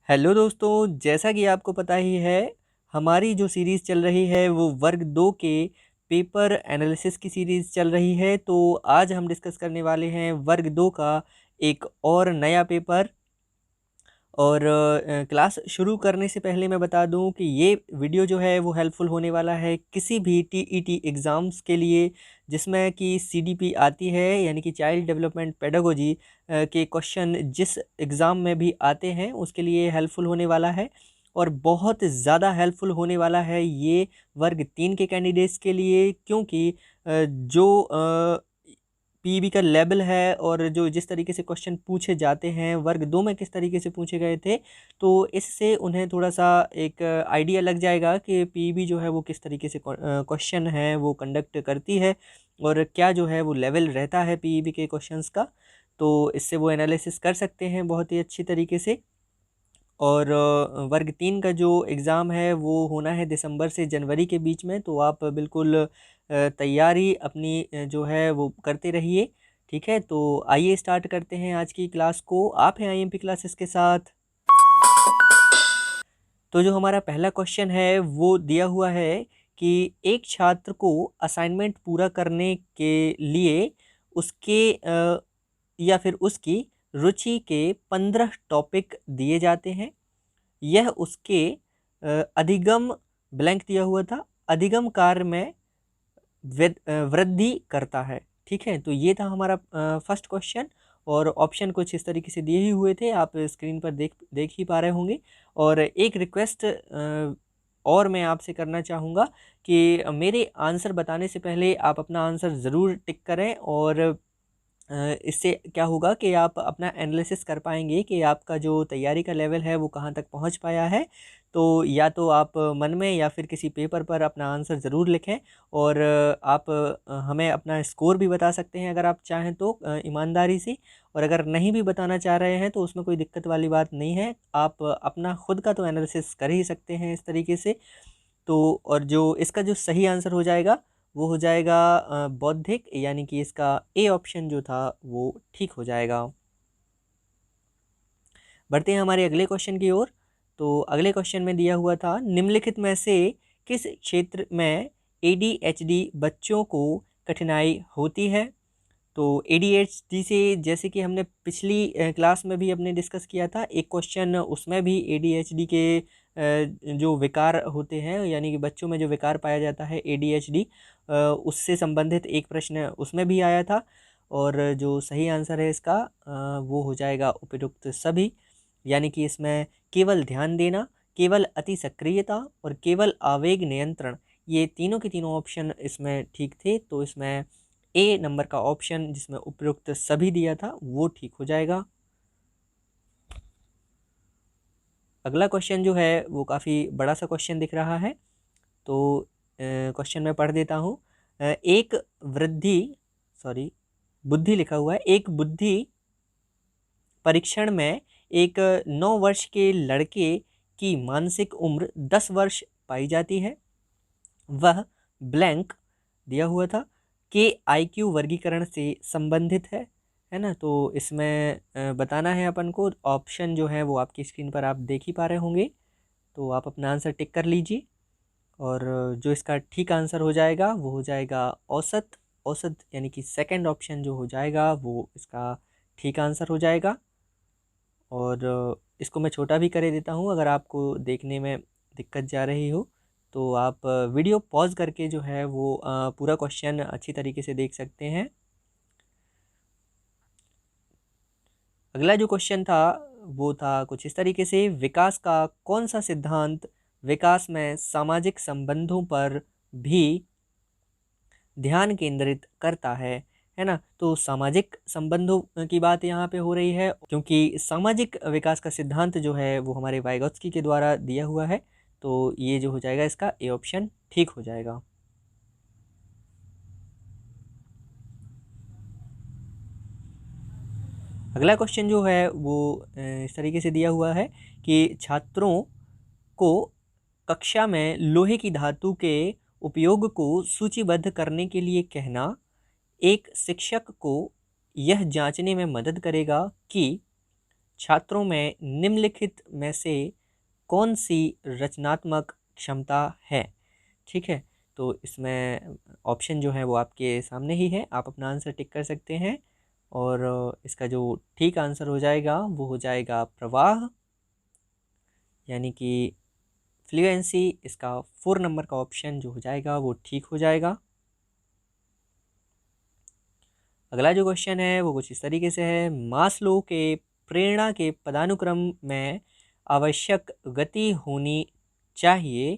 Hello दोस्तों, जैसा कि आपको पता ही है, हमारी जो सीरीज़ चल रही है वो वर्ग 2 के पेपर एनालिसिस की सीरीज़ चल रही है। तो आज हम डिस्कस करने वाले हैं वर्ग 2 का एक और नया पेपर। और क्लास शुरू करने से पहले मैं बता दूं कि ये वीडियो जो है वो हेल्पफुल होने वाला है किसी भी टीईटी एग्ज़ाम्स के लिए जिसमें कि सीडीपी आती है, यानी कि चाइल्ड डेवलपमेंट पेडागोजी के क्वेश्चन जिस एग्ज़ाम में भी आते हैं उसके लिए हेल्पफुल होने वाला है। और बहुत ज़्यादा हेल्पफुल होने वाला है ये वर्ग 3 के कैंडिडेट्स के लिए, क्योंकि जो पीईबी का लेवल है और जो जिस तरीके से क्वेश्चन पूछे जाते हैं वर्ग 2 में किस तरीके से पूछे गए थे, तो इससे उन्हें थोड़ा सा एक आइडिया लग जाएगा कि पीईबी जो है वो किस तरीके से क्वेश्चन है वो कंडक्ट करती है और क्या जो है वो लेवल रहता है पीईबी के क्वेश्चंस का। तो इससे वो एनालिसिस कर सकते हैं बहुत ही अच्छी तरीके से। और वर्ग 3 का जो एग्ज़ाम है वो होना है दिसंबर से जनवरी के बीच में। तो आप बिल्कुल तैयारी अपनी जो है वो करते रहिए। ठीक है, तो आइए स्टार्ट करते हैं आज की क्लास को। आप हैं आईएमपी क्लासेस के साथ। तो जो हमारा पहला क्वेश्चन है वो दिया हुआ है कि एक छात्र को असाइनमेंट पूरा करने के लिए उसके या फिर उसकी रुचि के 15 टॉपिक दिए जाते हैं। यह उसके अधिगम ब्लैंक दिया हुआ था, अधिगम कार्य में वृद्धि करता है। ठीक है, तो ये था हमारा फर्स्ट क्वेश्चन। और ऑप्शन कुछ इस तरीके से दिए ही हुए थे, आप स्क्रीन पर देख ही पा रहे होंगे। और एक रिक्वेस्ट और मैं आपसे करना चाहूँगा कि मेरे आंसर बताने से पहले आप अपना आंसर ज़रूर टिक करें। और इससे क्या होगा कि आप अपना एनालिसिस कर पाएंगे कि आपका जो तैयारी का लेवल है वो कहाँ तक पहुँच पाया है। तो या तो आप मन में या फिर किसी पेपर पर अपना आंसर ज़रूर लिखें। और आप हमें अपना स्कोर भी बता सकते हैं अगर आप चाहें तो ईमानदारी से। और अगर नहीं भी बताना चाह रहे हैं तो उसमें कोई दिक्कत वाली बात नहीं है, आप अपना खुद का तो एनालिसिस कर ही सकते हैं इस तरीके से। तो और जो इसका जो सही आंसर हो जाएगा वो हो जाएगा बौद्धिक, यानी कि इसका ए ऑप्शन जो था वो ठीक हो जाएगा। बढ़ते हैं हमारे अगले क्वेश्चन की ओर। तो अगले क्वेश्चन में दिया हुआ था, निम्नलिखित में से किस क्षेत्र में एडीएचडी बच्चों को कठिनाई होती है। तो एडीएचडी से जैसे कि हमने पिछली क्लास में भी अपने डिस्कस किया था एक क्वेश्चन, उसमें भी एडीएचडी के जो विकार होते हैं, यानी कि बच्चों में जो विकार पाया जाता है एडीएचडी, उससे संबंधित एक प्रश्न उसमें भी आया था। और जो सही आंसर है इसका वो हो जाएगा उपयुक्त सभी, यानी कि इसमें केवल ध्यान देना, केवल अति सक्रियता और केवल आवेग नियंत्रण, ये तीनों के तीनों ऑप्शन इसमें ठीक थे। तो इसमें ए नंबर का ऑप्शन जिसमें उपयुक्त सभी दिया था वो ठीक हो जाएगा। अगला क्वेश्चन जो है वो काफ़ी बड़ा सा क्वेश्चन दिख रहा है। तो क्वेश्चन मैं पढ़ देता हूँ। एक वृद्धि सॉरी बुद्धि लिखा हुआ है, एक बुद्धि परीक्षण में एक 9 वर्ष के लड़के की मानसिक उम्र 10 वर्ष पाई जाती है। वह ब्लैंक दिया हुआ था के आईक्यू वर्गीकरण से संबंधित है ना। तो इसमें बताना है अपन को। ऑप्शन जो है वो आपकी स्क्रीन पर आप देख ही पा रहे होंगे। तो आप अपना आंसर टिक कर लीजिए। और जो इसका ठीक आंसर हो जाएगा वो हो जाएगा औसत। औसत यानी कि सेकंड ऑप्शन जो हो जाएगा वो इसका ठीक आंसर हो जाएगा। और इसको मैं छोटा भी कर देता हूँ, अगर आपको देखने में दिक्कत जा रही हो तो आप वीडियो पॉज करके जो है वो पूरा क्वेश्चन अच्छी तरीके से देख सकते हैं। अगला जो क्वेश्चन था वो था कुछ इस तरीके से, विकास का कौन सा सिद्धांत विकास में सामाजिक संबंधों पर भी ध्यान केंद्रित करता है ना। तो सामाजिक संबंधों की बात यहाँ पे हो रही है, क्योंकि सामाजिक विकास का सिद्धांत जो है वो हमारे वाइगोत्स्की के द्वारा दिया हुआ है। तो ये जो हो जाएगा इसका ए ऑप्शन ठीक हो जाएगा। अगला क्वेश्चन जो है वो इस तरीके से दिया हुआ है कि छात्रों को कक्षा में लोहे की धातु के उपयोग को सूचीबद्ध करने के लिए कहना एक शिक्षक को यह जांचने में मदद करेगा कि छात्रों में निम्नलिखित में से कौन सी रचनात्मक क्षमता है। ठीक है, तो इसमें ऑप्शन जो है वो आपके सामने ही है, आप अपना आंसर टिक कर सकते हैं। और इसका जो ठीक आंसर हो जाएगा वो हो जाएगा प्रवाह, यानी कि फ्लुएंसी। इसका 4 नंबर का ऑप्शन जो हो जाएगा वो ठीक हो जाएगा। अगला जो क्वेश्चन है वो कुछ इस तरीके से है, मास्लो के प्रेरणा के पदानुक्रम में आवश्यक गति होनी चाहिए,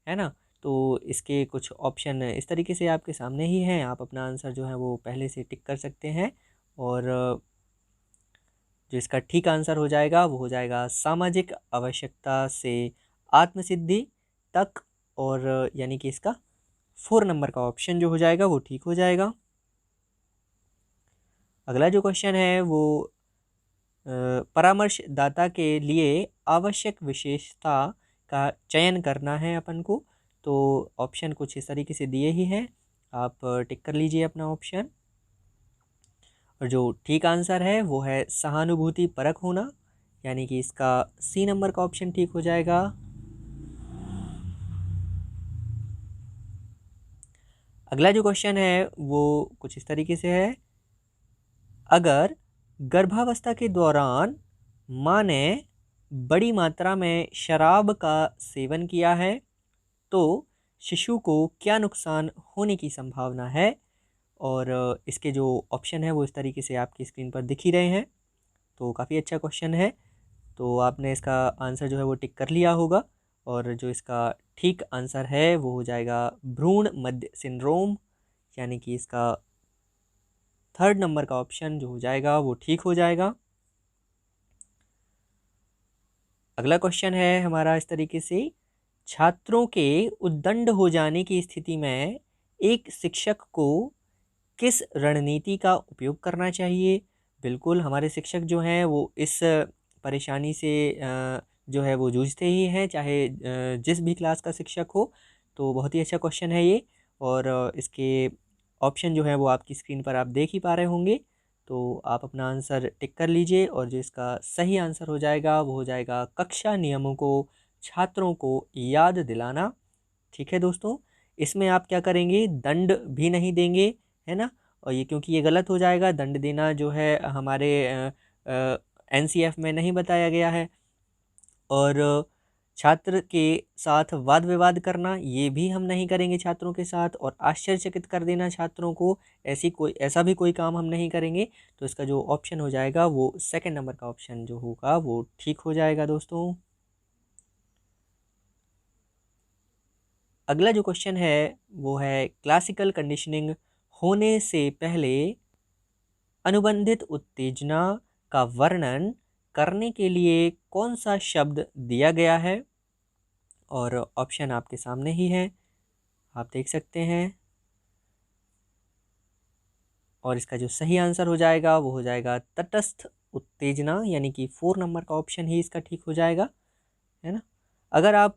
है ना। तो इसके कुछ ऑप्शन इस तरीके से आपके सामने ही हैं, आप अपना आंसर जो है वो पहले से टिक कर सकते हैं। और जो इसका ठीक आंसर हो जाएगा वो हो जाएगा सामाजिक आवश्यकता से आत्मसिद्धि तक, और यानी कि इसका 4 नंबर का ऑप्शन जो हो जाएगा वो ठीक हो जाएगा। अगला जो क्वेश्चन है वो परामर्शदाता के लिए आवश्यक विशेषता का चयन करना है अपन को। तो ऑप्शन कुछ इस तरीके से दिए ही हैं, आप टिक कर लीजिए अपना ऑप्शन। और जो ठीक आंसर है वो है सहानुभूति परक होना, यानी कि इसका सी नंबर का ऑप्शन ठीक हो जाएगा। अगला जो क्वेश्चन है वो कुछ इस तरीके से है, अगर गर्भावस्था के दौरान माँ ने बड़ी मात्रा में शराब का सेवन किया है तो शिशु को क्या नुकसान होने की संभावना है। और इसके जो ऑप्शन है वो इस तरीके से आपकी स्क्रीन पर दिख ही रहे हैं। तो काफ़ी अच्छा क्वेश्चन है, तो आपने इसका आंसर जो है वो टिक कर लिया होगा। और जो इसका ठीक आंसर है वो हो जाएगा भ्रूण मध्य सिंड्रोम, यानी कि इसका 3rd नंबर का ऑप्शन जो हो जाएगा वो ठीक हो जाएगा। अगला क्वेश्चन है हमारा इस तरीके से, छात्रों के उद्दंड हो जाने की स्थिति में एक शिक्षक को किस रणनीति का उपयोग करना चाहिए। बिल्कुल हमारे शिक्षक जो हैं वो इस परेशानी से जो है वो जूझते ही हैं, चाहे जिस भी क्लास का शिक्षक हो। तो बहुत ही अच्छा क्वेश्चन है ये, और इसके ऑप्शन जो है वो आपकी स्क्रीन पर आप देख ही पा रहे होंगे। तो आप अपना आंसर टिक कर लीजिए, और जो इसका सही आंसर हो जाएगा वो हो जाएगा कक्षा नियमों को छात्रों को याद दिलाना। ठीक है दोस्तों, इसमें आप क्या करेंगे, दंड भी नहीं देंगे, है ना। और ये क्योंकि ये गलत हो जाएगा, दंड देना जो है हमारे एनसीएफ में नहीं बताया गया है। और छात्र के साथ वाद विवाद करना ये भी हम नहीं करेंगे छात्रों के साथ, और आश्चर्यचकित कर देना छात्रों को, ऐसा भी कोई काम हम नहीं करेंगे। तो इसका जो ऑप्शन हो जाएगा वो 2nd नंबर का ऑप्शन जो होगा वो ठीक हो जाएगा दोस्तों। अगला जो क्वेश्चन है वो है, क्लासिकल कंडीशनिंग होने से पहले अनुबंधित उत्तेजना का वर्णन करने के लिए कौन सा शब्द दिया गया है। और ऑप्शन आपके सामने ही है, आप देख सकते हैं। और इसका जो सही आंसर हो जाएगा वो हो जाएगा तटस्थ उत्तेजना, यानी कि 4 नंबर का ऑप्शन ही इसका ठीक हो जाएगा, है ना। अगर आप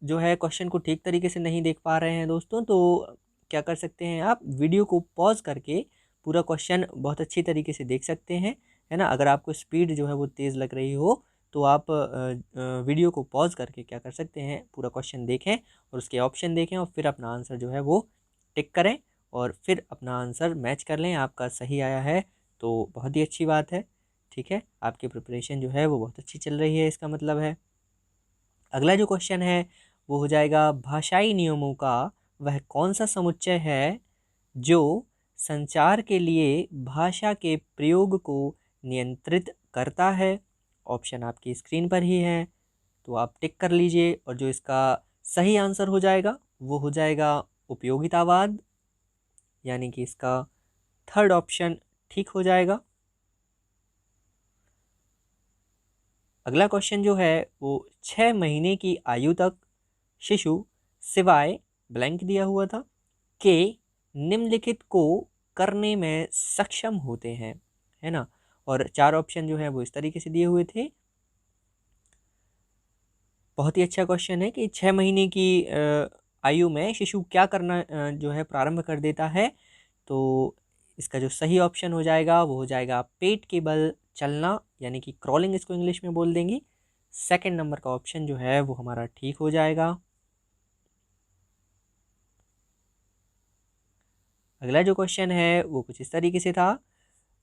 जो है क्वेश्चन को ठीक तरीके से नहीं देख पा रहे हैं दोस्तों, तो क्या कर सकते हैं, आप वीडियो को पॉज करके पूरा क्वेश्चन बहुत अच्छी तरीके से देख सकते हैं, है ना। अगर आपको स्पीड जो है वो तेज़ लग रही हो तो आप वीडियो को पॉज करके क्या कर सकते हैं, पूरा क्वेश्चन देखें और उसके ऑप्शन देखें, और फिर अपना आंसर जो है वो टिक करें, और फिर अपना आंसर मैच कर लें। आपका सही आया है तो बहुत ही अच्छी बात है, ठीक है, आपकी प्रिपरेशन जो है वो बहुत अच्छी चल रही है, इसका मतलब है। अगला जो क्वेश्चन है वो हो जाएगा, भाषाई नियमों का वह कौन सा समुच्चय है जो संचार के लिए भाषा के प्रयोग को नियंत्रित करता है। ऑप्शन आपकी स्क्रीन पर ही है, तो आप टिक कर लीजिए, और जो इसका सही आंसर हो जाएगा वो हो जाएगा उपयोगितावाद, यानी कि इसका 3rd ऑप्शन ठीक हो जाएगा। अगला क्वेश्चन जो है वो 6 महीने की आयु तक शिशु सिवाय ब्लैंक दिया हुआ था के निम्नलिखित को करने में सक्षम होते हैं, है ना। और 4 ऑप्शन जो है वो इस तरीके से दिए हुए थे। बहुत ही अच्छा क्वेश्चन है कि 6 महीने की आयु में शिशु क्या करना जो है प्रारंभ कर देता है। तो इसका जो सही ऑप्शन हो जाएगा वो हो जाएगा पेट के बल चलना, यानी कि क्रॉलिंग इसको इंग्लिश में बोल देंगे। सेकंड नंबर का ऑप्शन जो है वो हमारा ठीक हो जाएगा। अगला जो क्वेश्चन है वो कुछ इस तरीके से था,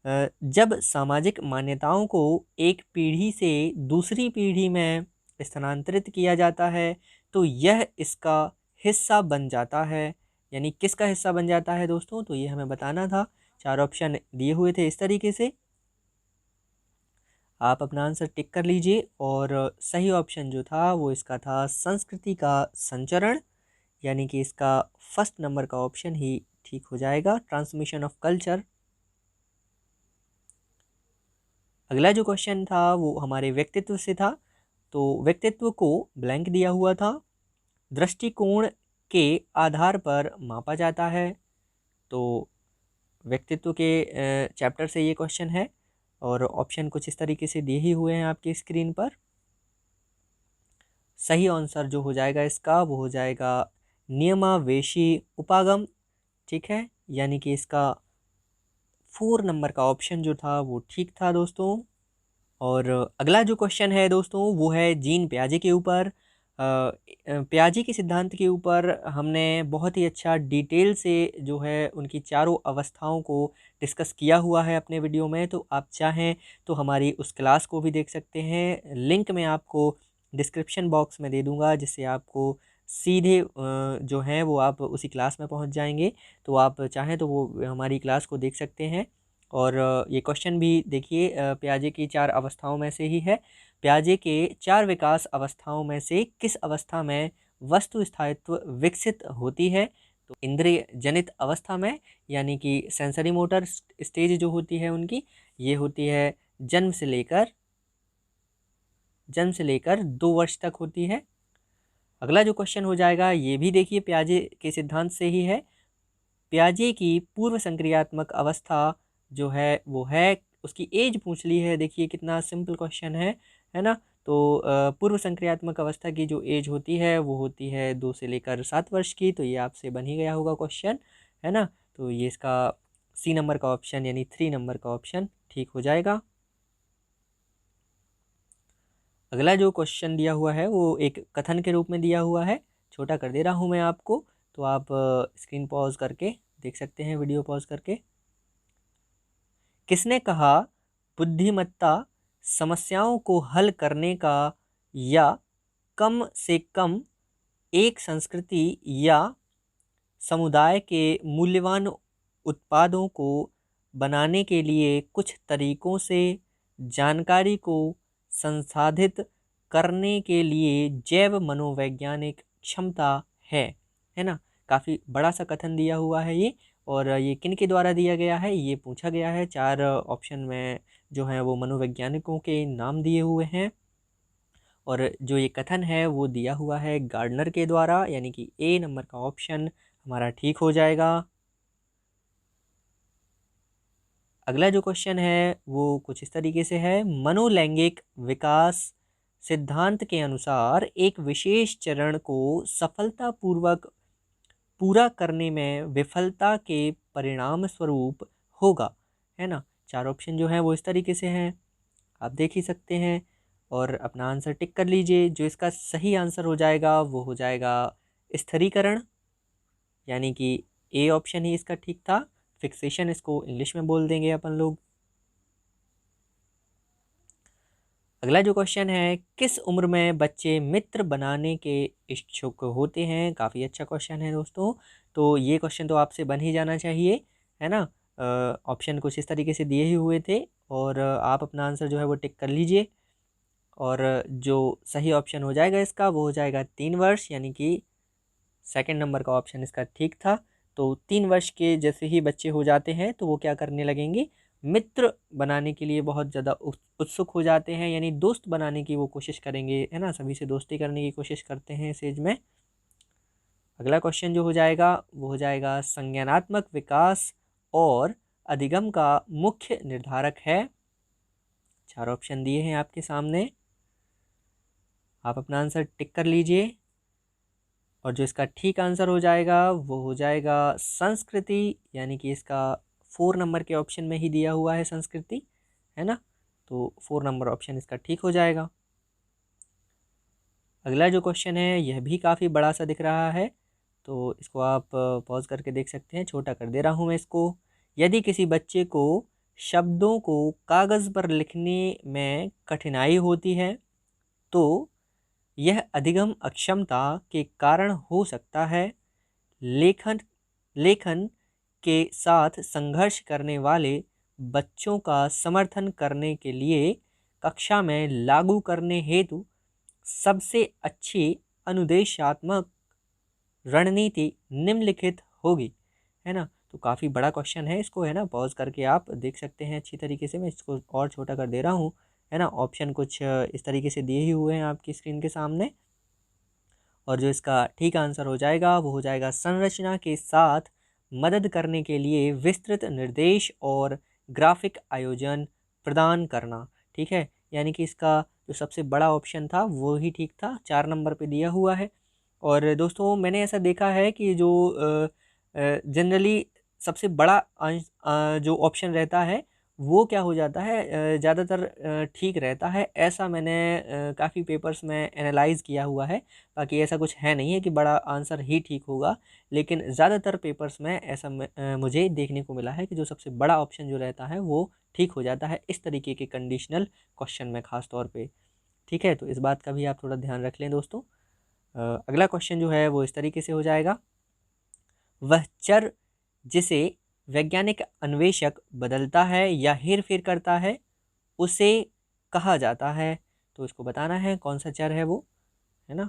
जब सामाजिक मान्यताओं को एक पीढ़ी से दूसरी पीढ़ी में स्थानांतरित किया जाता है तो यह इसका हिस्सा बन जाता है, यानी किसका हिस्सा बन जाता है दोस्तों, तो ये हमें बताना था। 4 ऑप्शन दिए हुए थे इस तरीके से, आप अपना आंसर टिक कर लीजिए। और सही ऑप्शन जो था वो इसका था संस्कृति का संचरण, यानी कि इसका फर्स्ट नंबर का ऑप्शन ही ठीक हो जाएगा, ट्रांसमिशन ऑफ कल्चर। अगला जो क्वेश्चन था वो हमारे व्यक्तित्व से था, तो व्यक्तित्व को ब्लैंक दिया हुआ था, दृष्टिकोण के आधार पर मापा जाता है। तो व्यक्तित्व के चैप्टर से ये क्वेश्चन है और ऑप्शन कुछ इस तरीके से दिए ही हुए हैं आपकी स्क्रीन पर। सही आंसर जो हो जाएगा इसका वो हो जाएगा नियमावेशी उपागम, ठीक है, यानी कि इसका 4 नंबर का ऑप्शन जो था वो ठीक था दोस्तों। और अगला जो क्वेश्चन है दोस्तों वो है जीन पियाजे के ऊपर। पियाजे के सिद्धांत के ऊपर हमने बहुत ही अच्छा डिटेल से जो है उनकी चारों अवस्थाओं को डिस्कस किया हुआ है अपने वीडियो में, तो आप चाहें तो हमारी उस क्लास को भी देख सकते हैं। लिंक मैं आपको डिस्क्रिप्शन बॉक्स में दे दूंगा, जिससे आपको सीधे जो है वो आप उसी क्लास में पहुंच जाएंगे। तो आप चाहें तो वो हमारी क्लास को देख सकते हैं। और ये क्वेश्चन भी देखिए, पियाजे की 4 अवस्थाओं में से ही है। पियाजे के 4 विकास अवस्थाओं में से किस अवस्था में वस्तु स्थायित्व विकसित होती है, तो इंद्रिय जनित अवस्था में, यानी कि सेंसरी मोटर स्टेज जो होती है उनकी, ये होती है जन्म से लेकर 2 वर्ष तक होती है। अगला जो क्वेश्चन हो जाएगा ये भी देखिए पियाजे के सिद्धांत से ही है। पियाजे की पूर्व संक्रियात्मक अवस्था जो है वो है, उसकी एज पूछ ली है, देखिए कितना सिंपल क्वेश्चन है ना। तो पूर्व संक्रियात्मक अवस्था की जो एज होती है वो होती है 2 से लेकर 7 वर्ष की, तो ये आपसे बन ही गया होगा क्वेश्चन, है ना। तो ये इसका सी नंबर का ऑप्शन यानी 3 नंबर का ऑप्शन ठीक हो जाएगा। अगला जो क्वेश्चन दिया हुआ है वो एक कथन के रूप में दिया हुआ है, छोटा कर दे रहा हूँ मैं आपको, तो आप स्क्रीन पॉज करके देख सकते हैं, वीडियो पॉज करके। किसने कहा बुद्धिमत्ता समस्याओं को हल करने का या कम से कम एक संस्कृति या समुदाय के मूल्यवान उत्पादों को बनाने के लिए कुछ तरीकों से जानकारी को संसाधित करने के लिए जैव मनोवैज्ञानिक क्षमता है ना। काफ़ी बड़ा सा कथन दिया हुआ है ये, और ये किन के द्वारा दिया गया है ये पूछा गया है। 4 ऑप्शन में जो है वो मनोवैज्ञानिकों के नाम दिए हुए हैं, और जो ये कथन है वो दिया हुआ है गार्डनर के द्वारा, यानी कि ए नंबर का ऑप्शन हमारा ठीक हो जाएगा। अगला जो क्वेश्चन है वो कुछ इस तरीके से है, मनोलैंगिक विकास सिद्धांत के अनुसार एक विशेष चरण को सफलतापूर्वक पूरा करने में विफलता के परिणाम स्वरूप होगा, है ना। 4 ऑप्शन जो है वो इस तरीके से हैं, आप देख ही सकते हैं, और अपना आंसर टिक कर लीजिए। जो इसका सही आंसर हो जाएगा वो हो जाएगा स्थिरीकरण, यानी कि ए ऑप्शन ही इसका ठीक था। फिक्सेशन इसको इंग्लिश में बोल देंगे अपन लोग। अगला जो क्वेश्चन है, किस उम्र में बच्चे मित्र बनाने के इच्छुक होते हैं, काफ़ी अच्छा क्वेश्चन है दोस्तों। तो ये क्वेश्चन तो आपसे बन ही जाना चाहिए, है ना। ऑप्शन कुछ इस तरीके से दिए ही हुए थे, और आप अपना आंसर जो है वो टिक कर लीजिए। और जो सही ऑप्शन हो जाएगा इसका वो हो जाएगा 3 वर्ष, यानी कि सेकंड नंबर का ऑप्शन इसका ठीक था। तो 3 वर्ष के जैसे ही बच्चे हो जाते हैं तो वो क्या करने लगेंगे, मित्र बनाने के लिए बहुत ज़्यादा उत्सुक हो जाते हैं, यानी दोस्त बनाने की वो कोशिश करेंगे, है ना, सभी से दोस्ती करने की कोशिश करते हैं इस एज में। अगला क्वेश्चन जो हो जाएगा वो हो जाएगा संज्ञानात्मक विकास और अधिगम का मुख्य निर्धारक है। 4 ऑप्शन दिए हैं आपके सामने, आप अपना आंसर टिक कर लीजिए। और जो इसका ठीक आंसर हो जाएगा वो हो जाएगा संस्कृति, यानी कि इसका 4 नंबर के ऑप्शन में ही दिया हुआ है संस्कृति, है ना। तो 4 नंबर ऑप्शन इसका ठीक हो जाएगा। अगला जो क्वेश्चन है यह भी काफ़ी बड़ा सा दिख रहा है, तो इसको आप पॉज करके देख सकते हैं, छोटा कर दे रहा हूँ मैं इसको। यदि किसी बच्चे को शब्दों को कागज़ पर लिखने में कठिनाई होती है तो यह अधिगम अक्षमता के कारण हो सकता है। लेखन लेखन के साथ संघर्ष करने वाले बच्चों का समर्थन करने के लिए कक्षा में लागू करने हेतु सबसे अच्छी अनुदेशात्मक रणनीति निम्नलिखित होगी, है ना। तो काफ़ी बड़ा क्वेश्चन है, इसको है ना पॉज करके आप देख सकते हैं अच्छी तरीके से। मैं इसको और छोटा कर दे रहा हूँ, है ना। ऑप्शन कुछ इस तरीके से दिए ही हुए हैं आपकी स्क्रीन के सामने, और जो इसका ठीक आंसर हो जाएगा वो हो जाएगा संरचना के साथ मदद करने के लिए विस्तृत निर्देश और ग्राफिक आयोजन प्रदान करना। ठीक है, यानी कि इसका जो सबसे बड़ा ऑप्शन था वो ही ठीक था, 4 नंबर पे दिया हुआ है। और दोस्तों मैंने ऐसा देखा है कि जो जनरली सबसे बड़ा जो ऑप्शन रहता है वो क्या हो जाता है, ज़्यादातर ठीक रहता है। ऐसा मैंने काफ़ी पेपर्स में एनालाइज़ किया हुआ है। बाकी ऐसा कुछ है नहीं है कि बड़ा आंसर ही ठीक होगा, लेकिन ज़्यादातर पेपर्स में ऐसा मुझे देखने को मिला है कि जो सबसे बड़ा ऑप्शन जो रहता है वो ठीक हो जाता है इस तरीके के कंडीशनल क्वेश्चन में ख़ास तौर पे। ठीक है, तो इस बात का भी आप थोड़ा ध्यान रख लें दोस्तों। अगला क्वेश्चन जो है वो इस तरीके से हो जाएगा, वह चर जिसे वैज्ञानिक अन्वेषक बदलता है या हेर फेर करता है उसे कहा जाता है। तो इसको बताना है कौन सा चर है वो, है ना।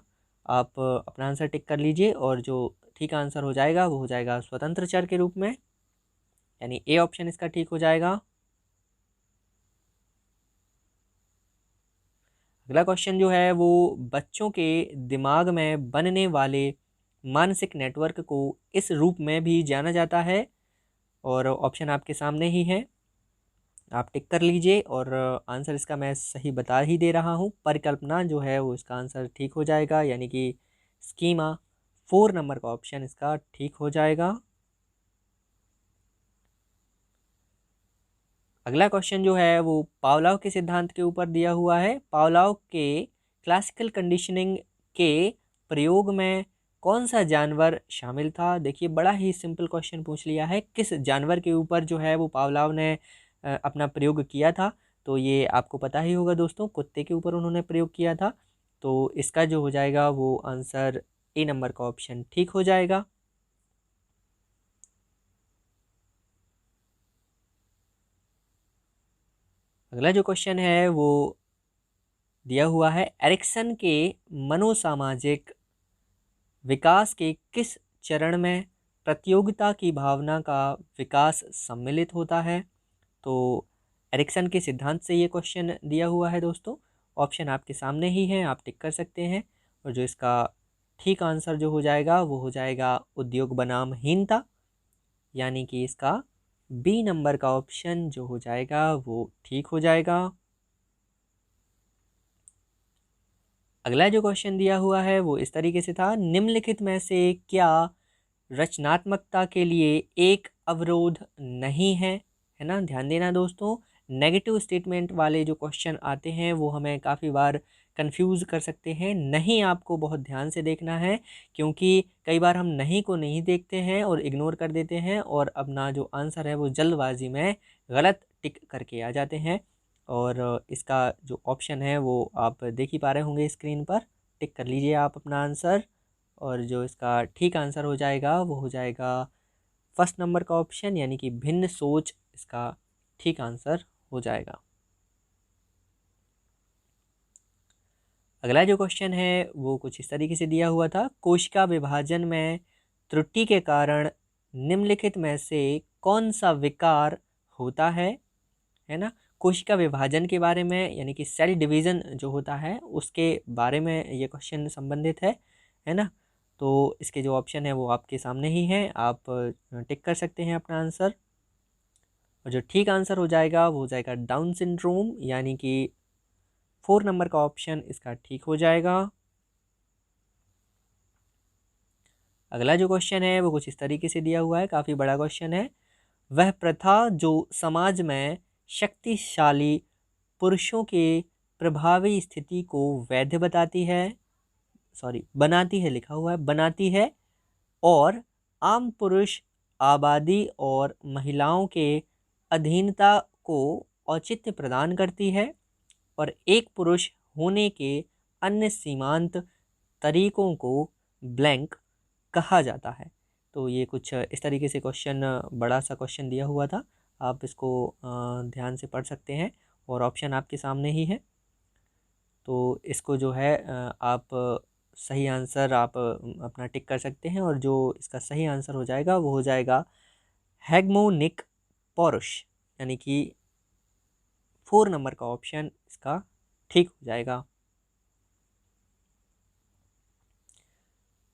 आप अपना आंसर टिक कर लीजिए, और जो ठीक आंसर हो जाएगा वो हो जाएगा स्वतंत्र चर के रूप में, यानी ए ऑप्शन इसका ठीक हो जाएगा। अगला क्वेश्चन जो है वो बच्चों के दिमाग में बनने वाले मानसिक नेटवर्क को इस रूप में भी जाना जाता है, और ऑप्शन आपके सामने ही है, आप टिक कर लीजिए। और आंसर इसका मैं सही बता ही दे रहा हूँ, परिकल्पना जो है वो इसका आंसर ठीक हो जाएगा, यानी कि स्कीमा 4 नंबर का ऑप्शन इसका ठीक हो जाएगा। अगला क्वेश्चन जो है वो पावलोव के सिद्धांत के ऊपर दिया हुआ है। पावलोव के क्लासिकल कंडीशनिंग के प्रयोग में कौन सा जानवर शामिल था। देखिए बड़ा ही सिंपल क्वेश्चन पूछ लिया है, किस जानवर के ऊपर जो है वो पावलोव ने अपना प्रयोग किया था। तो ये आपको पता ही होगा दोस्तों, कुत्ते के ऊपर उन्होंने प्रयोग किया था। तो इसका जो हो जाएगा वो आंसर ए नंबर का ऑप्शन ठीक हो जाएगा। अगला जो क्वेश्चन है वो दिया हुआ है, एरिक्सन के मनोसामाजिक विकास के किस चरण में प्रतियोगिता की भावना का विकास सम्मिलित होता है। तो एरिक्सन के सिद्धांत से ये क्वेश्चन दिया हुआ है दोस्तों। ऑप्शन आपके सामने ही है, आप टिक कर सकते हैं, और जो इसका ठीक आंसर जो हो जाएगा वो हो जाएगा उद्योग बनामहीनता, यानी कि इसका बी नंबर का ऑप्शन जो हो जाएगा वो ठीक हो जाएगा। अगला जो क्वेश्चन दिया हुआ है वो इस तरीके से था, निम्नलिखित में से क्या रचनात्मकता के लिए एक अवरोध नहीं है, है ना। ध्यान देना दोस्तों, नेगेटिव स्टेटमेंट वाले जो क्वेश्चन आते हैं वो हमें काफ़ी बार कंफ्यूज कर सकते हैं। नहीं, आपको बहुत ध्यान से देखना है, क्योंकि कई बार हम नहीं को नहीं देखते हैं और इग्नोर कर देते हैं, और अपना जो आंसर है वो जल्दबाजी में गलत टिक करके आ जाते हैं। और इसका जो ऑप्शन है वो आप देख ही पा रहे होंगे स्क्रीन पर, टिक कर लीजिए आप अपना आंसर, और जो इसका ठीक आंसर हो जाएगा वो हो जाएगा फर्स्ट नंबर का ऑप्शन, यानी कि भिन्न सोच इसका ठीक आंसर हो जाएगा। अगला जो क्वेश्चन है वो कुछ इस तरीके से दिया हुआ था, कोशिका विभाजन में त्रुटि के कारण निम्नलिखित में से कौन सा विकार होता है ना। कोशिका विभाजन के बारे में, यानी कि सेल डिवीज़न जो होता है उसके बारे में ये क्वेश्चन संबंधित है ना। तो इसके जो ऑप्शन है वो आपके सामने ही हैं, आप टिक कर सकते हैं अपना आंसर, और जो ठीक आंसर हो जाएगा वो हो जाएगा डाउन सिंड्रोम, यानी कि 4 नंबर का ऑप्शन इसका ठीक हो जाएगा। अगला जो क्वेश्चन है वो कुछ इस तरीके से दिया हुआ है, काफ़ी बड़ा क्वेश्चन है, वह प्रथा जो समाज में शक्तिशाली पुरुषों के प्रभावी स्थिति को वैध बताती है, बनाती है, लिखा हुआ है बनाती है, और आम पुरुष आबादी और महिलाओं के अधीनता को औचित्य प्रदान करती है, और एक पुरुष होने के अन्य सीमांत तरीकों को ब्लैंक कहा जाता है। तो ये कुछ इस तरीके से क्वेश्चन, बड़ा सा क्वेश्चन दिया हुआ था, आप इसको ध्यान से पढ़ सकते हैं और ऑप्शन आपके सामने ही है। तो इसको जो है आप सही आंसर आप अपना टिक कर सकते हैं, और जो इसका सही आंसर हो जाएगा वो हो जाएगा हेगमोनिक पौरुष, यानी कि 4 नंबर का ऑप्शन इसका ठीक हो जाएगा।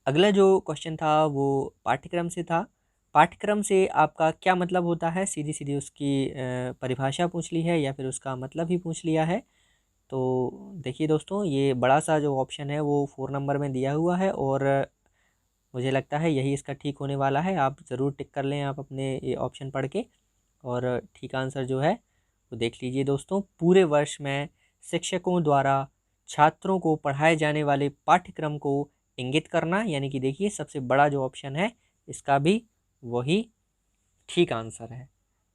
अगला जो क्वेश्चन था वो पाठ्यक्रम से था। पाठ्यक्रम से आपका क्या मतलब होता है, सीधी सीधी उसकी परिभाषा पूछ ली है या फिर उसका मतलब ही पूछ लिया है। तो देखिए दोस्तों, ये बड़ा सा जो ऑप्शन है वो 4 नंबर में दिया हुआ है, और मुझे लगता है यही इसका ठीक होने वाला है। आप ज़रूर टिक कर लें आप अपने ये ऑप्शन पढ़ के, और ठीक आंसर जो है वो देख लीजिए दोस्तों। पूरे वर्ष में शिक्षकों द्वारा छात्रों को पढ़ाए जाने वाले पाठ्यक्रम को इंगित करना, यानी कि देखिए सबसे बड़ा जो ऑप्शन है इसका भी वही ठीक आंसर है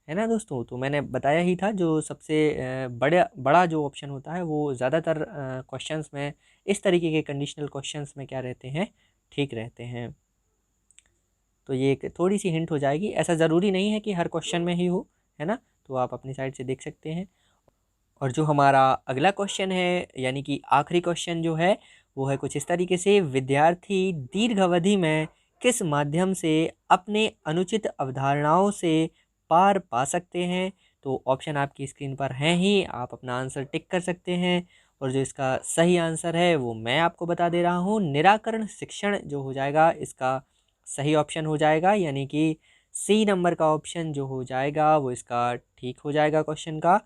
ना दोस्तों। तो मैंने बताया ही था, जो सबसे बड़ा जो ऑप्शन होता है वो ज़्यादातर क्वेश्चंस में, इस तरीके के कंडीशनल क्वेश्चंस में क्या रहते हैं, ठीक रहते हैं। तो ये एक थोड़ी सी हिंट हो जाएगी, ऐसा ज़रूरी नहीं है कि हर क्वेश्चन में ही हो, है ना। तो आप अपनी साइड से देख सकते हैं। और जो हमारा अगला क्वेश्चन है, यानी कि आखिरी क्वेश्चन जो है वो है कुछ इस तरीके से, विद्यार्थी दीर्घ अवधि में किस माध्यम से अपने अनुचित अवधारणाओं से पार पा सकते हैं। तो ऑप्शन आपकी स्क्रीन पर हैं ही, आप अपना आंसर टिक कर सकते हैं, और जो इसका सही आंसर है वो मैं आपको बता दे रहा हूँ। निराकरण शिक्षण जो हो जाएगा इसका सही ऑप्शन हो जाएगा, यानी कि सी नंबर का ऑप्शन जो हो जाएगा वो इसका ठीक हो जाएगा क्वेश्चन का।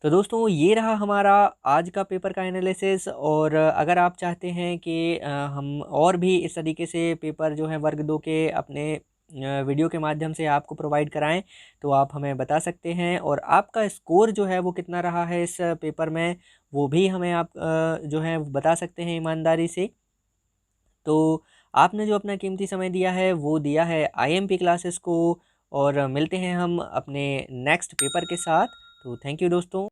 तो दोस्तों, ये रहा हमारा आज का पेपर का एनालिसिस। और अगर आप चाहते हैं कि हम और भी इस तरीके से पेपर जो है वर्ग 2 के अपने वीडियो के माध्यम से आपको प्रोवाइड कराएं, तो आप हमें बता सकते हैं। और आपका स्कोर जो है वो कितना रहा है इस पेपर में, वो भी हमें आप जो है बता सकते हैं ईमानदारी से। तो आपने जो अपना कीमती समय दिया है वो दिया है आईएमपी क्लासेस को, और मिलते हैं हम अपने नेक्स्ट पेपर के साथ। तो थैंक यू दोस्तों।